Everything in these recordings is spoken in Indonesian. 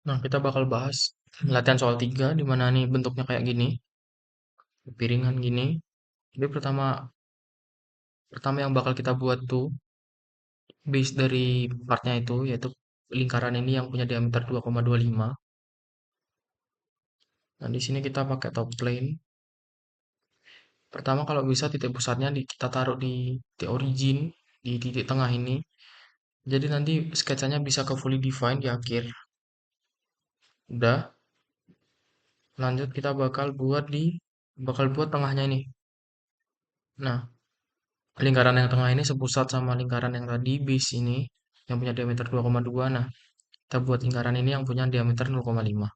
Nah, kita bakal bahas latihan soal 3 di mana nih bentuknya kayak gini, piringan gini. Jadi pertama pertama yang bakal kita buat tuh base dari partnya itu yaitu lingkaran ini yang punya diameter 2,25. Nah, di sini kita pakai top plane. Pertama kalau bisa titik pusatnya kita taruh di titik origin di titik tengah ini. Jadi nanti sketsanya bisa ke fully define di akhir. Udah, lanjut kita bakal buat tengahnya ini. Nah, lingkaran yang tengah ini sepusat sama lingkaran yang tadi base ini yang punya diameter 2,2. Nah, kita buat lingkaran ini yang punya diameter 0,5.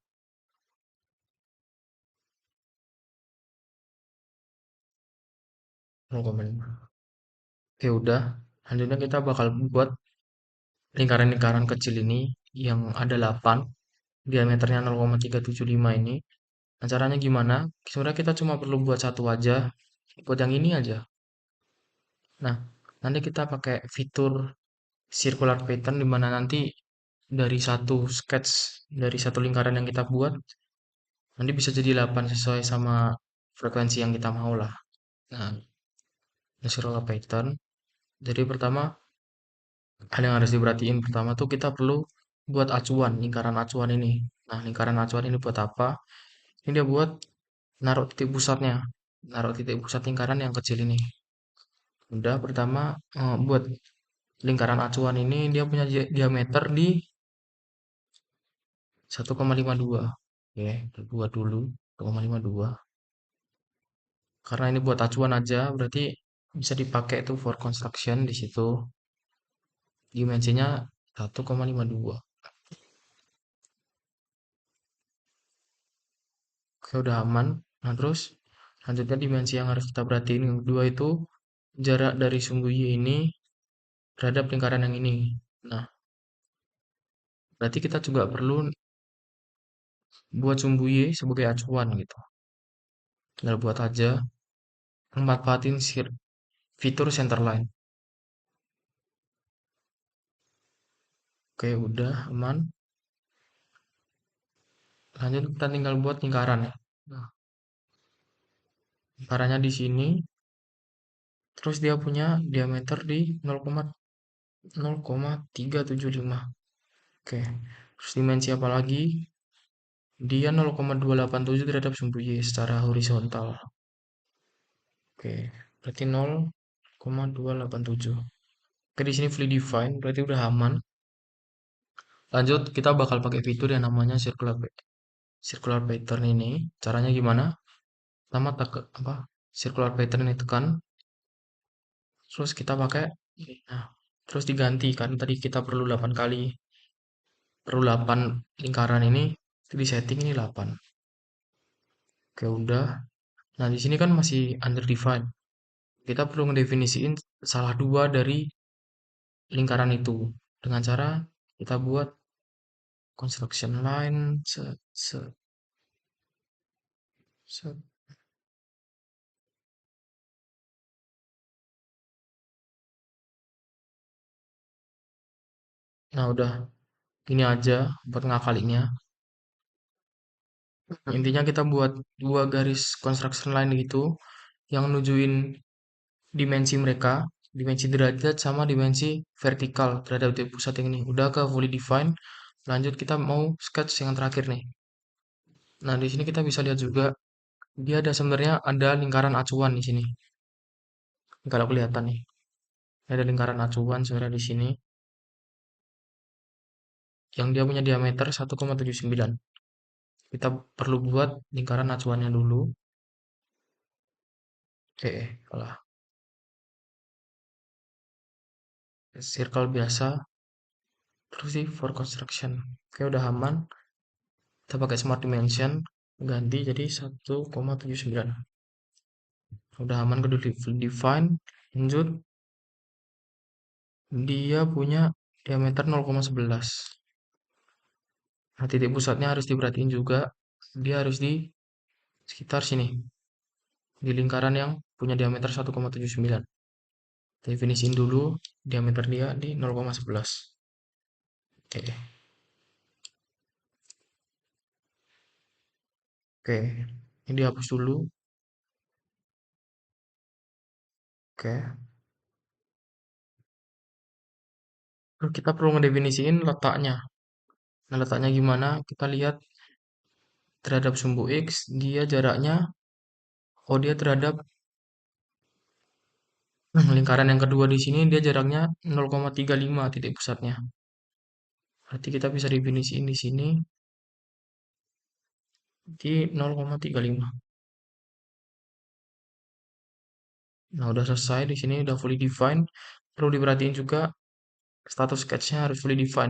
0,5. Oke, udah. Selanjutnya kita bakal buat lingkaran-lingkaran kecil ini yang ada 8, diameternya 0,375 ini. Nah, caranya gimana? Sebenarnya kita cuma perlu buat satu aja, buat yang ini aja. Nah, nanti kita pakai fitur circular pattern di mana nanti dari satu sketch, dari satu lingkaran yang kita buat, nanti bisa jadi 8 sesuai sama frekuensi yang kita mau lah. Nah, circular pattern. Jadi pertama, hal yang harus diperhatiin pertama tuh kita perlu buat acuan, lingkaran acuan ini. Nah, lingkaran acuan ini buat apa? Ini dia buat naruh titik pusatnya. Naruh titik pusat lingkaran yang kecil ini. Udah, pertama buat lingkaran acuan ini dia punya diameter di 1,52. Oke, kita buat dulu 1,52. Karena ini buat acuan aja, berarti bisa dipakai tuh for construction di situ. Dimensinya 1,52. Oke, udah aman. Nah, terus selanjutnya dimensi yang harus kita perhatiin yang kedua itu jarak dari sumbu Y ini terhadap lingkaran yang ini. Nah, berarti kita juga perlu buat sumbu Y sebagai acuan gitu. Tinggal buat aja, manfaatin fitur centerline. Oke, udah aman. Lanjut kita tinggal buat lingkaran ya. Nah, lingkarannya di sini, terus dia punya diameter di 0,375. Oke, terus dimensi apa lagi? Dia 0,287 terhadap sumbu Y secara horizontal. Oke, berarti 0,287. Oke, di sini fully define, berarti udah aman. Lanjut, kita bakal pakai fitur yang namanya circular pattern ini. Caranya gimana? Pertama circular pattern ini tekan, terus kita pakai nah, terus diganti kan tadi kita perlu 8 kali. Perlu 8 lingkaran ini, itu di setting ini 8. Oke, udah. Nah, di sini kan masih undefined. Kita perlu ngedefinisiin salah dua dari lingkaran itu dengan cara kita buat construction line set. Nah, udah ini aja buat ngakalinya. Intinya kita buat dua garis construction line gitu yang nujuin dimensi mereka, dimensi derajat sama dimensi vertikal terhadap titik pusat yang ini. Udah ke fully define. Lanjut kita mau sketch yang terakhir nih. Nah, di sini kita bisa lihat juga dia sebenarnya ada lingkaran acuan di sini. Kalau kelihatan nih, ada lingkaran acuan sebenarnya di sini yang dia punya diameter 1,79. Kita perlu buat lingkaran acuannya dulu. Oke, lah circle biasa terus sih for construction. Oke, udah aman. Kita pakai smart dimension ganti jadi 1,79. Udah aman ke define. Lanjut, dia punya diameter 0,11. Nah, titik pusatnya harus diperhatiin juga. Dia harus di sekitar sini. Di lingkaran yang punya diameter 1,79. Definisiin dulu diameter dia di 0,11. Oke. Oke, ini dihapus dulu. Oke. Terus kita perlu ngedefinisiin letaknya. Nah, letaknya gimana? Kita lihat terhadap sumbu X, dia jaraknya, oh dia terhadap lingkaran yang kedua di sini, dia jaraknya 0,35 titik pusatnya. Berarti kita bisa definisiin di sini di 0,35. Nah, udah selesai di sini, udah fully define. Perlu diperhatiin juga status sketch-nya harus fully define.